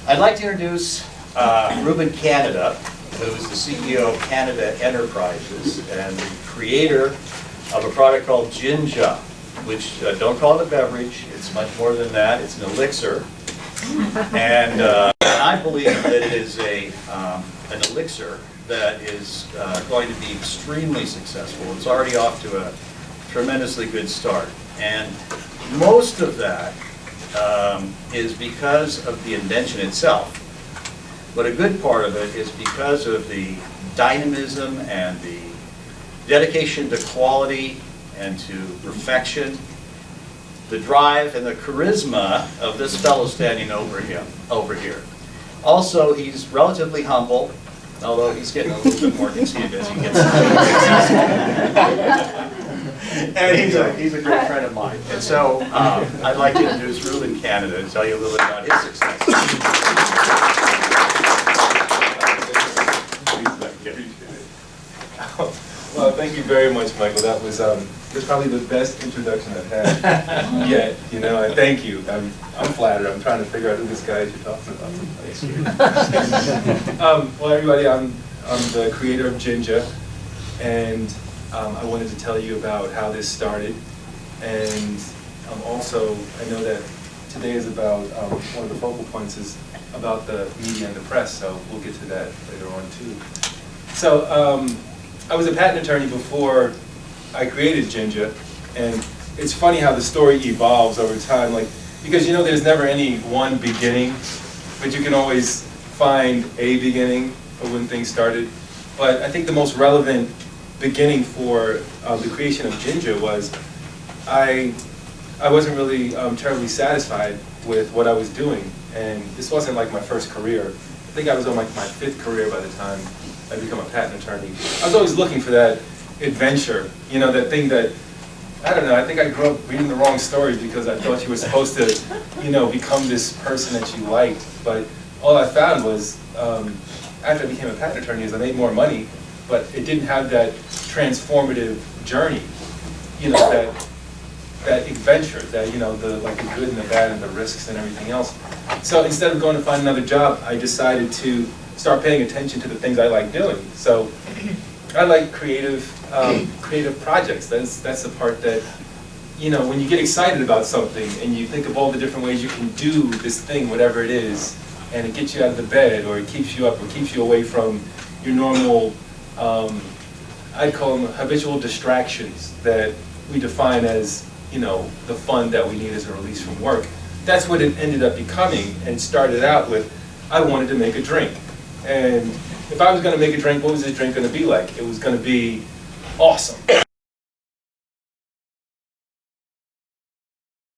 I'd like to introduce Reuben Canada, who is the CEO of Canada Enterprises and the creator of a product called Jin+Ja, which don't call it a beverage, it's much more than that, it's an elixir. And I believe that it is an elixir that is going to be extremely successful. It's already off to a tremendously good start. And most of that is because of the invention itself. But a good part of it is because of the dynamism and the dedication to quality and to perfection, the drive and the charisma of this fellow standing over here. Also, he's relatively humble, although he's getting a little bit more conceited as he gets successful. And he's a good friend of mine. And so I'd like to introduce Reuben Canada and tell you a little bit about his success. Well, thank you very much, Michael. That was probably the best introduction I've had yet. You know, and thank you. I'm flattered. I'm trying to figure out who this guy is you're talking about. Well, everybody, I'm the creator of Jin+Ja, and I wanted to tell you about how this started. And also, I know that today is about one of the focal points is about the media and the press. So we'll get to that later on too. So. I was a patent attorney before I created Jin+Ja, and it's funny how the story evolves over time, because you know there's never any one beginning, but you can always find a beginning of when things started. But I think the most relevant beginning for the creation of Jin+Ja was I wasn't really terribly satisfied with what I was doing, and this wasn't like my first career. I think I was on like my 5th career by the time I become a patent attorney. I was always looking for that adventure, you know, that thing that, I don't know, I think I grew up reading the wrong stories because I thought you were supposed to, you know, become this person that you liked. But all I found was, after I became a patent attorney, is I made more money, but it didn't have that transformative journey, you know, that adventure, that, you know, the good and the bad and the risks and everything else. So instead of going to find another job, I decided to start paying attention to the things I like doing. So I like creative projects. That's the part that, you know, when you get excited about something and you think of all the different ways you can do this thing, whatever it is, and it gets you out of the bed, or it keeps you up, or keeps you away from your normal, I'd call them habitual distractions that we define as, you know, the fun that we need as a release from work. That's what it ended up becoming, and started out with, I wanted to make a drink. And if I was going to make a drink, what was this drink going to be like? It was going to be awesome.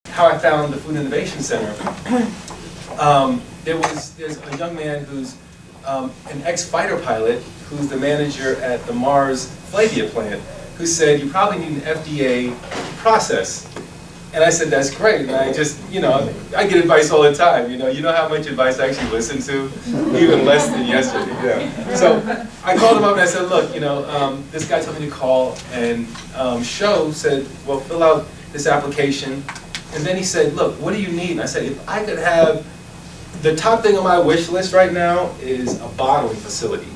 How I found the Food Innovation Center. There's a young man who's an ex-fighter pilot who's the manager at the Mars Flavia plant, who said, you probably need an FDA process. And I said, that's great. And I just, you know, I get advice all the time. You know how much advice I actually listen to? Even less than yesterday. Yeah. So I called him up and I said, look, you know, this guy told me to call, and Show said, well, fill out this application. And then he said, look, what do you need? And I said, if I could have, the top thing on my wish list right now is a bottling facility.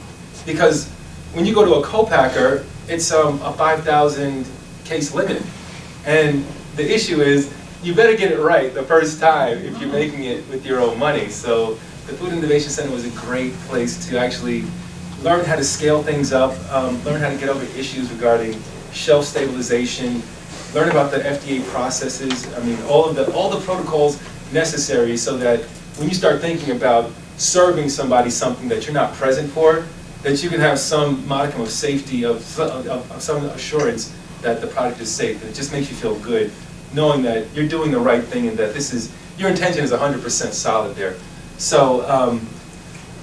Because when you go to a co-packer, it's a 5,000 case limit. And the issue is, you better get it right the first time if you're making it with your own money. So the Food Innovation Center was a great place to actually learn how to scale things up, learn how to get over issues regarding shelf stabilization, learn about the FDA processes. I mean, all the protocols necessary so that when you start thinking about serving somebody something that you're not present for, that you can have some modicum of safety, of some assurance that the product is safe. And it just makes you feel good, knowing that you're doing the right thing and that your intention is 100% solid there. So,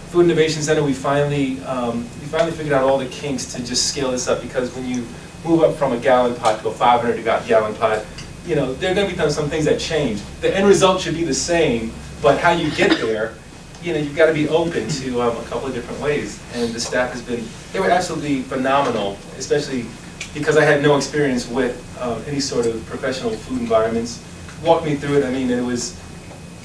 Food Innovation Center, we finally figured out all the kinks to just scale this up, because when you move up from a gallon pot to a 500-gallon pot, you know, there are going to be some things that change. The end result should be the same, but how you get there, you know, you've got to be open to a couple of different ways. And the staff they were absolutely phenomenal, especially because I had no experience with any sort of professional food environments. Walked me through it. I mean, it was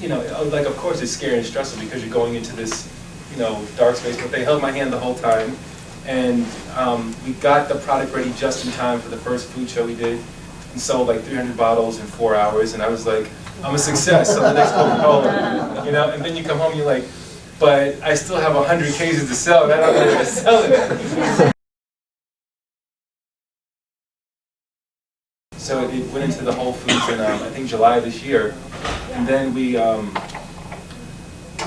you know, like of course it's scary and stressful because you're going into this, you know, dark space, but they held my hand the whole time. And we got the product ready just in time for the first food show we did, and sold like 300 bottles in 4 hours, and I was like, I'm a success, so the next Coca-Cola, you know, and then you come home and you're like, but I still have 100 cases to sell, and I don't know how to sell it. So it went into the Whole Foods in, I think, July this year, and then we, let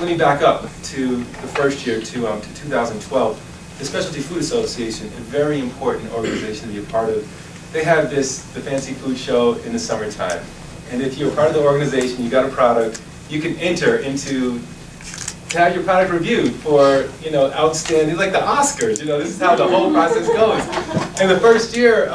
me back up to the first year, to 2012. The Specialty Food Association, a very important organization to be a part of. They have the fancy food show in the summertime. And if you're part of the organization, you got a product, you can enter into, to have your product reviewed for, you know, outstanding, like the Oscars, you know, this is how the whole process goes. And the first year,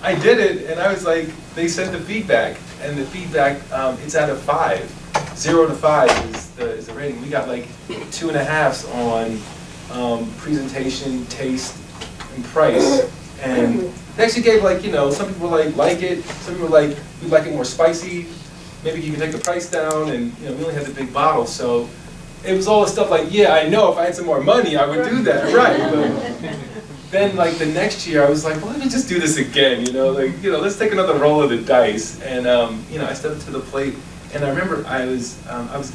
I did it, and I was like, they sent the feedback, and the feedback, it's out of 5. 0 to 5 is the rating. We got like 2.5s on presentation, taste, and price. And they actually gave, like, you know, some people were like it, some people were like, we'd like it more spicy, maybe you can take the price down, and, you know, we only had the big bottle, so it was all the stuff like, yeah, I know if I had some more money, I would do that, right? But then, like, the next year, I was like, well, let me just do this again, you know, like, you know, let's take another roll of the dice. And, you know, I stepped up to the plate, and I remember I was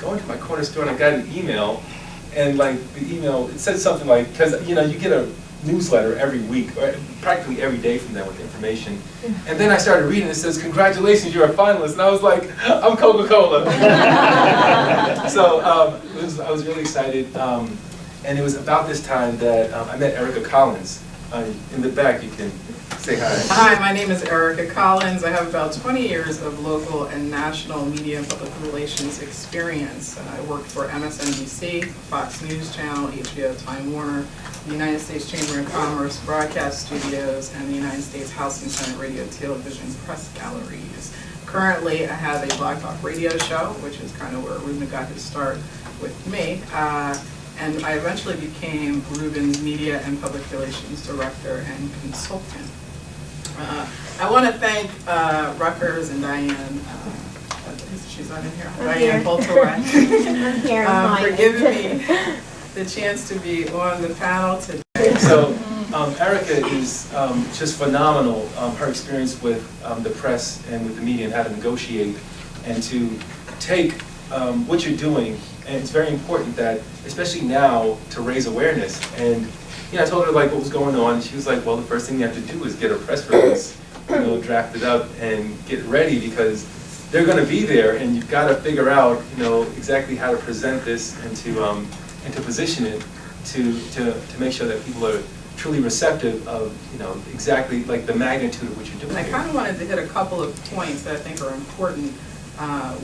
going to my corner store, and I got an email, and, like, the email, it said something like, because, you know, you get a newsletter every week, or practically every day from them with information. And then I started reading, it says, congratulations, you're a finalist. And I was like, I'm Coca-Cola. So I was really excited. And it was about this time that I met Erica Collins. In the back, you can say hi. Hi, my name is Erica Collins. I have about 20 years of local and national media and public relations experience. I worked for MSNBC, Fox News Channel, HBO, Time Warner, the United States Chamber of Commerce, Broadcast Studios, and the United States House and Senate Radio, Television, Press Galleries. Currently, I have a Blog Talk radio show, which is kind of where Reuben got his start with me. And I eventually became Reuben's media and public relations director and consultant. I want to thank Rutgers and Diane, she's not in here, Diane Poltorek, for giving me the chance to be on the panel today. So Erica is just phenomenal, her experience with the press and with the media and how to negotiate and to take what you're doing. And it's very important that, especially now, to raise awareness. And you know, I told her like what was going on. She was like, "Well, the first thing you have to do is get a press release, you know, drafted up and get ready because they're going to be there, and you've got to figure out, you know, exactly how to present this and to position it to make sure that people are truly receptive of, you know, exactly like the magnitude of what you're doing." I kind of wanted to hit a couple of points that I think are important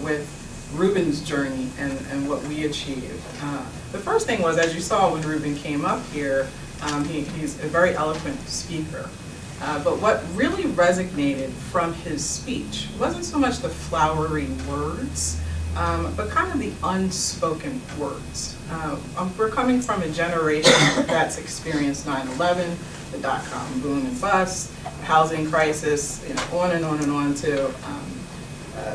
with Reuben's journey and what we achieved. The first thing was, as you saw when Reuben came up here, he's a very eloquent speaker. But what really resonated from his speech wasn't so much the flowery words, but kind of the unspoken words. We're coming from a generation that's experienced 9/11, the dot-com boom and bust, housing crisis, you know, on and on and on to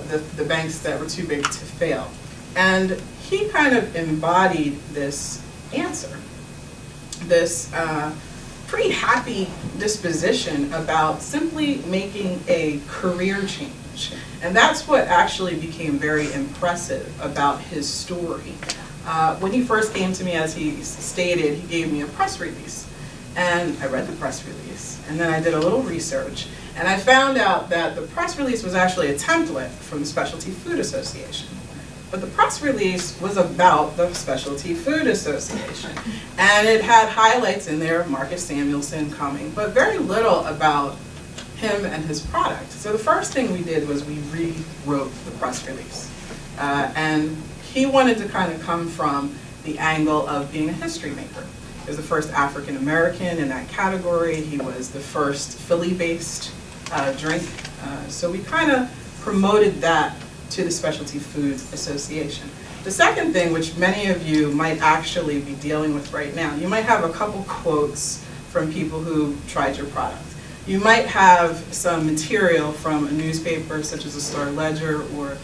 the banks that were too big to fail. And he kind of embodied this answer, this pretty happy disposition about simply making a career change. And that's what actually became very impressive about his story. When he first came to me, as he stated, he gave me a press release. And I read the press release, and then I did a little research, and I found out that the press release was actually a template from the Specialty Food Association. But the press release was about the Specialty Food Association. And it had highlights in there, Marcus Samuelsson coming, but very little about him and his product. So the first thing we did was we rewrote the press release. And he wanted to kind of come from the angle of being a history maker. He was the first African American in that category. He was the first Philly-based drink. So we kind of promoted that to the Specialty Foods Association. The second thing, which many of you might actually be dealing with right now, you might have a couple quotes from people who tried your product. You might have some material from a newspaper such as the Star Ledger or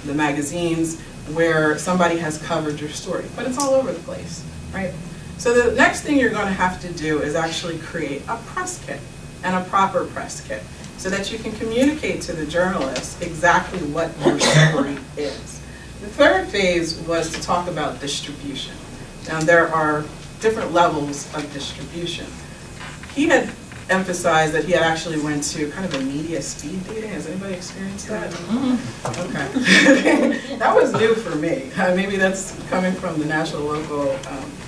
the magazines where somebody has covered your story, but it's all over the place, right? So the next thing you're going to have to do is actually create a press kit, and a proper press kit, so that you can communicate to the journalists exactly what your story is. The third phase was to talk about distribution. Now there are different levels of distribution. He had emphasized that he had actually went to kind of a media speed dating. Has anybody experienced that? Okay. That was new for me. Maybe that's coming from the national local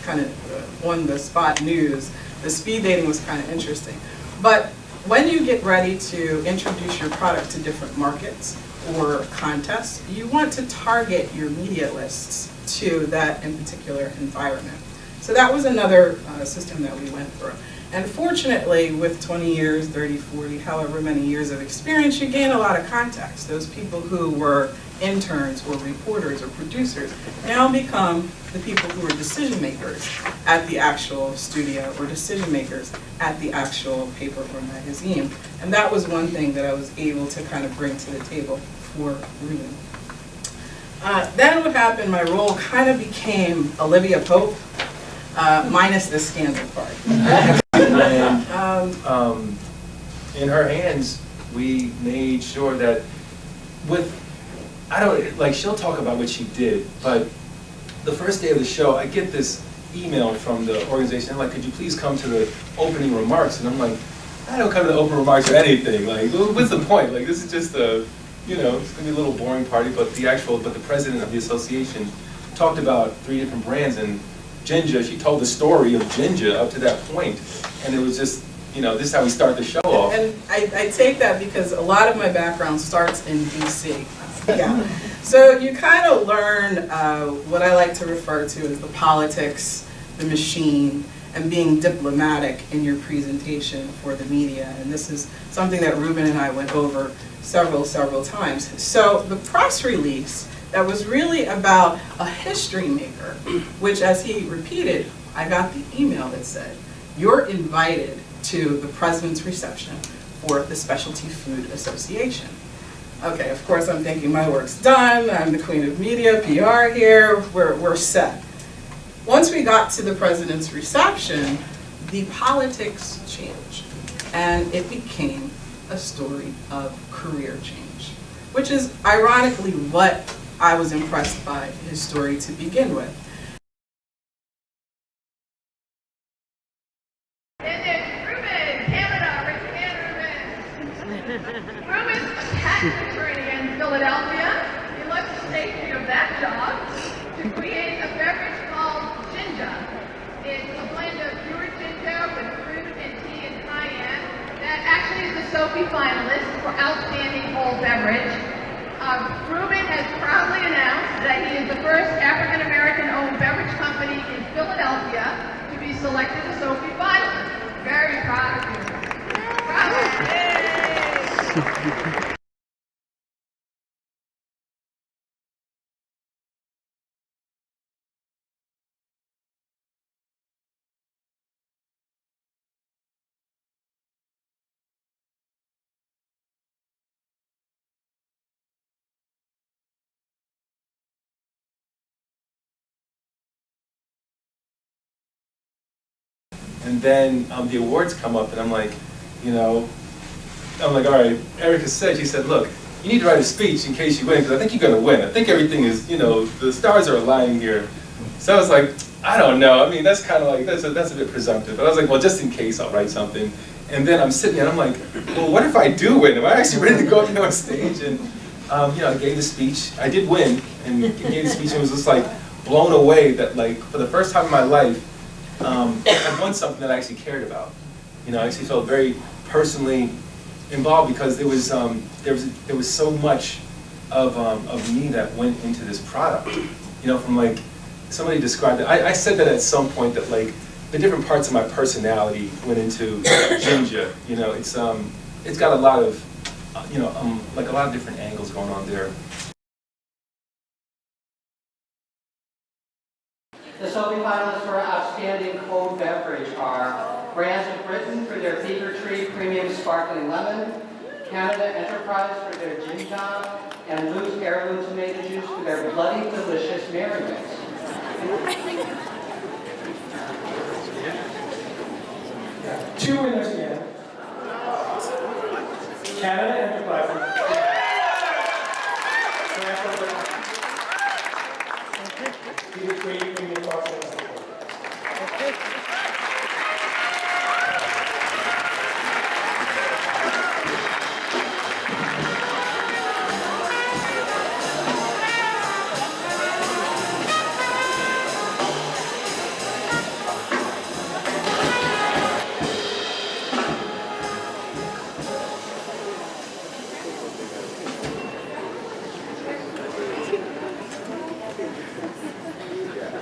kind of on the spot news. The speed dating was kind of interesting. But when you get ready to introduce your product to different markets or contests, you want to target your media lists to that in particular environment. So that was another system that we went through. And fortunately, with 20 years, 30, 40, however many years of experience, you gain a lot of context. Those people who were interns or reporters or producers now become the people who are decision makers at the actual studio or decision makers at the actual paper or magazine. And that was one thing that I was able to kind of bring to the table for Reuben. Then what happened, my role kind of became Olivia Pope, minus the scandal part. And in her hands, we made sure that she'll talk about what she did, but the first day of the show, I get this email from the organization, I'm like, could you please come to the opening remarks? And I'm like, I don't come to the opening remarks or anything, like, what's the point? Like, this is just a, it's gonna be a little boring party, but the president of the association talked about 3 different brands, and Jin+Ja, she told the story of Jin+Ja up to that point, and it was just, this is how we start the show off. And I take that because a lot of my background starts in DC. Yeah. So you kind of learn what I like to refer to as the politics, the machine, and being diplomatic in your presentation for the media. And this is something that Reuben and I went over several times. So the press release that was really about a history maker, which, as he repeated, I got the email that said, you're invited to the president's reception for the Specialty Food Association. Okay, of course I'm thinking my work's done, I'm the queen of media, PR here, we're set. Once we got to the president's reception, the politics changed, and it became a story of career change, which is ironically what I was impressed by his story to begin with. Reuben, Canada, raise your hand, Reuben. Reuben's a patent attorney in Philadelphia. He left the safety of that job to create a beverage called Jin+Ja. It's a blend of pure ginger with fruit and tea and cayenne that actually is the sofi finalist for Outstanding Whole Beverage. Reuben has proudly announced that he is the first African-American-owned beverage company in Philadelphia to be selected as sofi finalist. Very proud of you. Proud of you. Yay! And then the awards come up, and I'm like, all right, Erica said, she said, look, you need to write a speech in case you win, because I think you're going to win. I think everything is, the stars are aligning here. So I was like, I don't know. I mean, that's kind of like, that's a bit presumptive. But I was like, well, just in case, I'll write something. And then I'm sitting there, and I'm like, well, what if I do win? Am I actually ready to go, on stage? And, I gave the speech. I did win, and gave the speech, and was just like blown away that, like, for the first time in my life, I won something that I actually cared about. I actually felt very personally involved because there was so much of me that went into this product. From like somebody described it. I said that at some point that like the different parts of my personality went into Jin+Ja. It's got a lot of like a lot of different angles going on there. The sofi finalists for Outstanding Cold Beverage are Brands of Britain for their Fever Tree Premium Sparkling Lemon, Canada Enterprise for their Jin+Ja, and loose heirloom tomato juice for their bloody delicious merriment. Two winners again. Canada Enterprises.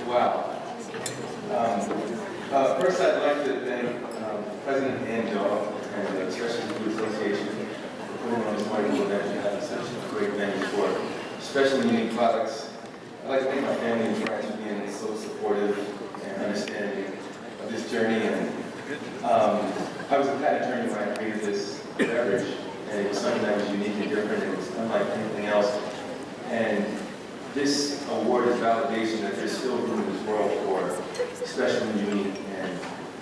Wow. First, I'd like to thank President Jin+Ja and the Specialty Food Association for putting on this wonderful event. You have such a great venue for special and unique products. I'd like to thank my family and friends for being so supportive and understanding of this journey. And I was a patent attorney when I created this beverage, and it was something that was unique and different. It was unlike anything else. And this award is validation that there's still room in this world for special and unique, and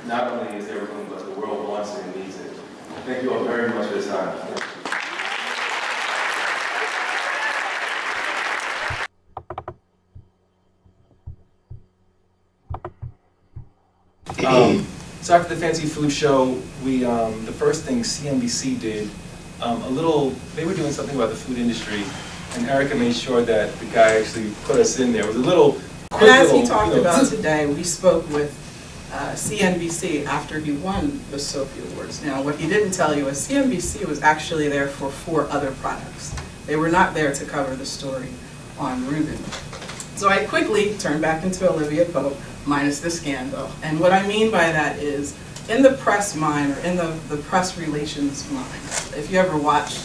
not only is there room, but the world wants it and needs it. Thank you all very much for this time. So after the Fancy Food Show, we the first thing CNBC did, they were doing something about the food industry, and Erica made sure that the guy actually put us in there. It was a little quick And as he little, talked about today, we spoke with CNBC after he won the Sophie Awards. Now, what he didn't tell you is CNBC was actually there for 4 other products. They were not there to cover the story on Reuben. So I quickly turned back into Olivia Pope, minus the scandal. And what I mean by that is, in the press mind, or in the press relations mind, if you ever watch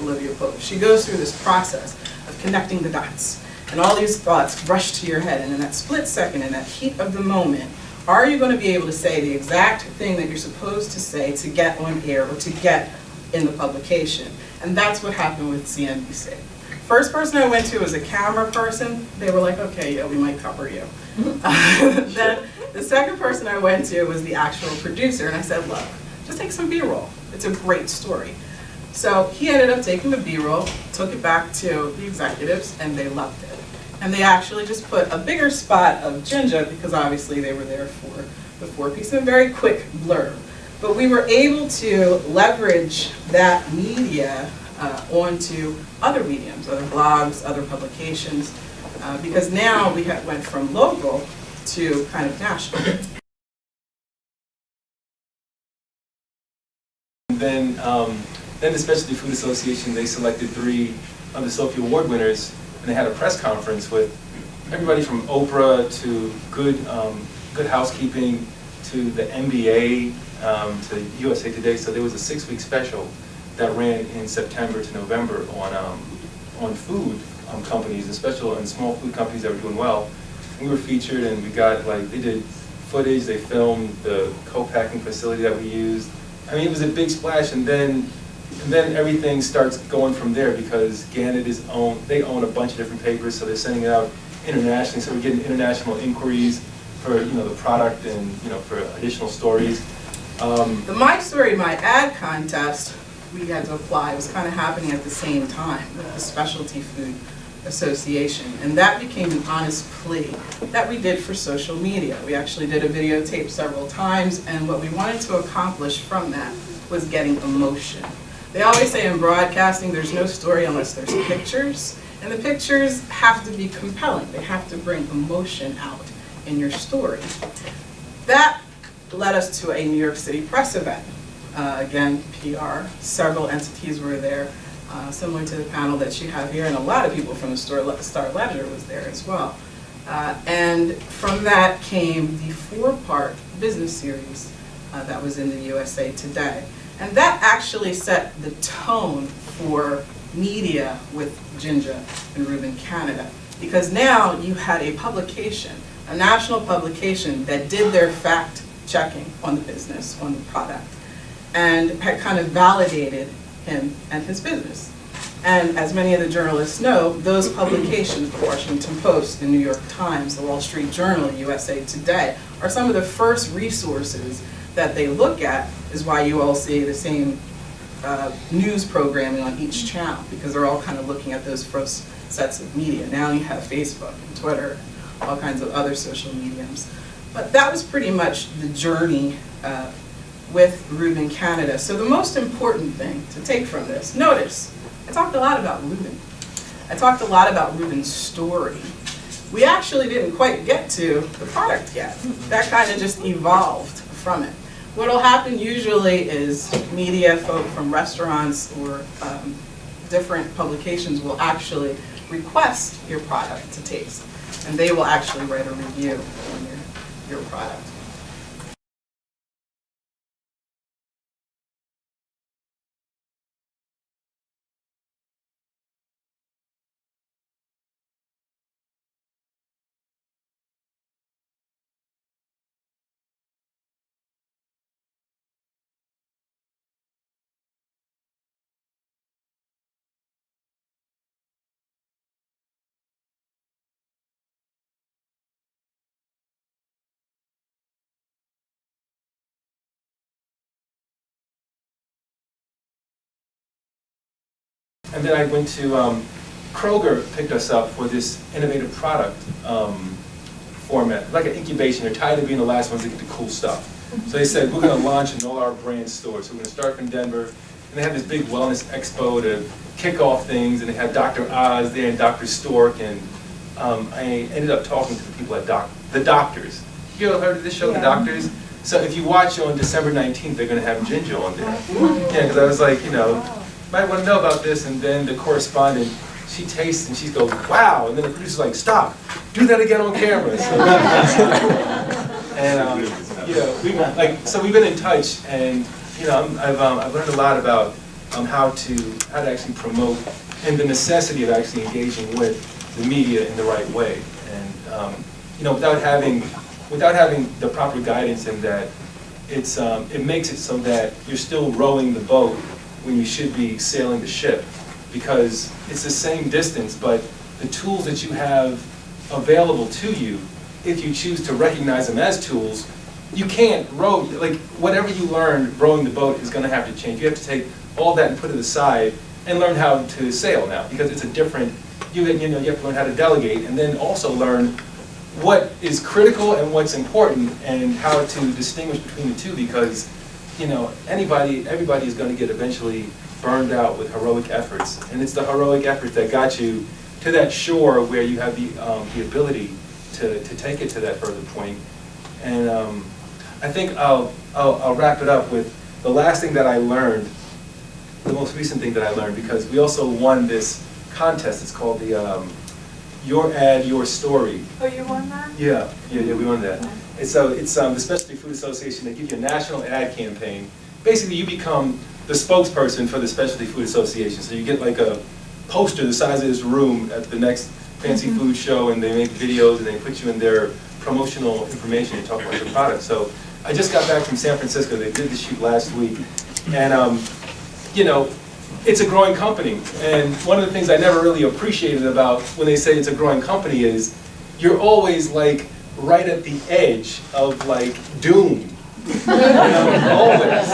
Olivia Pope, she goes through this process of connecting the dots. And all these thoughts rush to your head, and in that split second, in that heat of the moment, are you going to be able to say the exact thing that you're supposed to say to get on air or to get in the publication? And that's what happened with CNBC. First person I went to was a camera person. They were like, okay, yeah, we might cover you. Then the second person I went to was the actual producer, and I said, look, just take some B-roll. It's a great story. So he ended up taking the B-roll, took it back to the executives, and they loved it. And they actually just put a bigger spot of Jin+Ja, because obviously they were there for the 4-piece, and a very quick blurb. But we were able to leverage that media onto other mediums, other blogs, other publications, because now we went from local to kind of national. Then the Specialty Food Association, they selected 3 of the Sophie Award winners, and they had a press conference with everybody from Oprah to Good Housekeeping to the NBA to USA Today. So there was a 6-week special that ran in September to November on food companies, and small food companies that were doing well. We were featured, and we got they did footage. They filmed the co-packing facility that we used. I mean, it was a big splash, and then everything starts going from there, because Gannett they own a bunch of different papers, so they're sending it out internationally. So we're getting international inquiries for the product and for additional stories. The My Story, My Ad contest we had to apply was kind of happening at the same time with the Specialty Food Association, and that became an honest plea that we did for social media. We actually did a videotape several times, and what we wanted to accomplish from that was getting emotion. They always say in broadcasting there's no story unless there's pictures, and the pictures have to be compelling. They have to bring emotion out in your story. That led us to a New York City press event. Again, PR, several entities were there, similar to the panel that you have here, and a lot of people from the Star Ledger was there as well. And from that came the 4-part business series that was in the USA Today. And that actually set the tone for media with Jin+Ja and Reuben Canada, because now you had a publication, a national publication that did their fact checking on the business, on the product, and had kind of validated him and his business. And as many of the journalists know, those publications, the Washington Post, the New York Times, the Wall Street Journal, USA Today, are some of the first resources that they look at, is why you all see the same news programming on each channel, because they're all kind of looking at those first sets of media. Now you have Facebook and Twitter, all kinds of other social mediums. But that was pretty much the journey with Reuben Canada. So the most important thing to take from this, notice, I talked a lot about Reuben. I talked a lot about Reuben's story. We actually didn't quite get to the product yet. That kind of just evolved from it. What'll happen usually is media folk from restaurants or different publications will actually request your product to taste, and they will actually write a review on your product. And then I went to, Kroger picked us up for this innovative product format, like an incubation. They're tired of being the last ones to get the cool stuff. So they said, we're going to launch in all our brand stores. So we're going to start from Denver. And they have this big wellness expo to kick off things. And they had Dr. Oz there and Dr. Stork. And I ended up talking to the people at the doctors. You ever heard of this show, The Doctors? So if you watch on December 19th, they're going to have Jin+Ja on there. Yeah, because I was like, you know, might want to know about this. And then the correspondent, she tastes and she goes, wow. And then the producer's like, stop, do that again on camera. So, and you know, so we've been in touch, and you know, I've learned a lot about how to actually promote and the necessity of actually engaging with the media in the right way. And you know, without having the proper guidance in that, it makes it so that you're still rowing the boat when you should be sailing the ship, because it's the same distance, but the tools that you have available to you, if you choose to recognize them as tools, you can't row, like whatever you learned rowing the boat is going to have to change. You have to take all that and put it aside and learn how to sail now, because it's a different, you have to learn how to delegate, and then also learn what is critical and what's important and how to distinguish between the two, because you know, everybody is going to get eventually burned out with heroic efforts, and it's the heroic efforts that got you to that shore where you have the ability to take it to that further point. And I think I'll wrap it up with the last thing that I learned, the most recent thing that I learned, because we also won this contest. It's called the Your Ad, Your Story. Oh, you won that? Yeah, we won that. And so it's the Specialty Food Association. They give you a national ad campaign. Basically, you become the spokesperson for the Specialty Food Association. So you get like a poster the size of this room at the next fancy food show, and they make videos and they put you in their promotional information and talk about your product. So I just got back from San Francisco. They did the shoot last week, and you know, it's a growing company. And one of the things I never really appreciated about when they say it's a growing company is you're always like right at the edge of like doom, you know, always.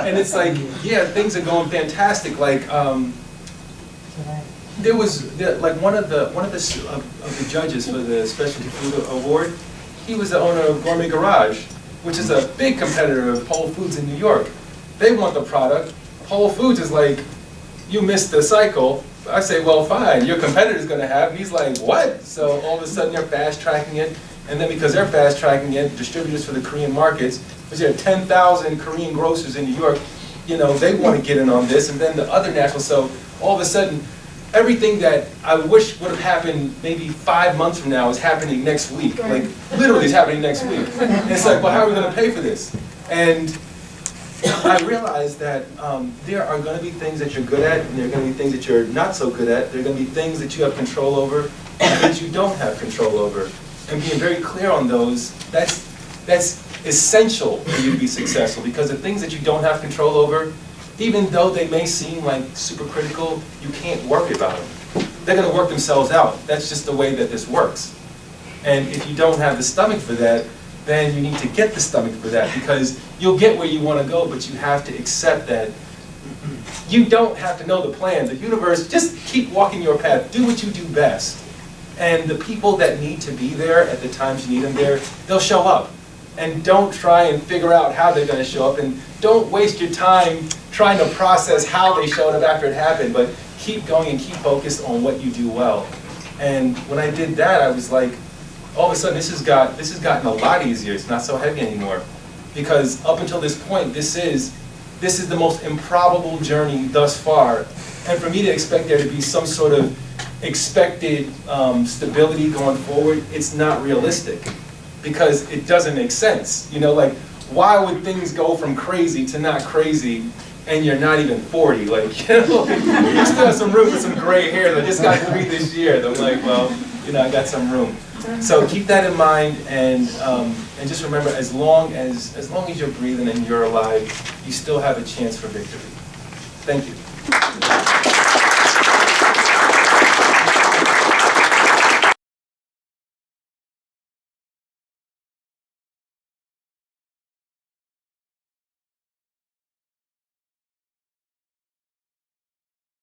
And it's like, yeah, things are going fantastic. Like there was like one of the judges for the Specialty Food Award. He was the owner of Gourmet Garage, which is a big competitor of Whole Foods in New York. They want the product. Whole Foods is like, you missed the cycle. I say, well, fine, your competitor's going to have. And he's like, what? So all of a sudden they're fast tracking it. And then because they're fast tracking it, distributors for the Korean markets, because there are 10,000 Korean grocers in New York, you know, they want to get in on this. And then the other national, so all of a sudden, everything that I wish would have happened maybe 5 months from now is happening next week. Like, literally it's happening next week. And it's like, well, how are we going to pay for this? And I realized that there are going to be things that you're good at, and there are going to be things that you're not so good at. There are going to be things that you have control over, and things you don't have control over. And being very clear on those, that's essential for you to be successful, because the things that you don't have control over, even though they may seem like super critical, you can't worry about them. They're gonna work themselves out. That's just the way that this works. And if you don't have the stomach for that, then you need to get the stomach for that, because you'll get where you want to go, but you have to accept that you don't have to know the plan. The universe, just keep walking your path. Do what you do best. And the people that need to be there at the times you need them there, they'll show up. And don't try and figure out how they're going to show up, and don't waste your time trying to process how they showed up after it happened, but keep going and keep focused on what you do well. And when I did that, I was like, all of a sudden, this has gotten a lot easier. It's not so heavy anymore, because up until this point, this is the most improbable journey thus far. And for me to expect there to be some sort of expected stability going forward, it's not realistic, because it doesn't make sense. You know, like, why would things go from crazy to not crazy, and you're not even 40? Like, you know, you still have some room for some gray hair. I just got 3 this year. And I'm like, well, you know, I got some room. So keep that in mind, and just remember, as long as you're breathing and you're alive, you still have a chance for victory. Thank you.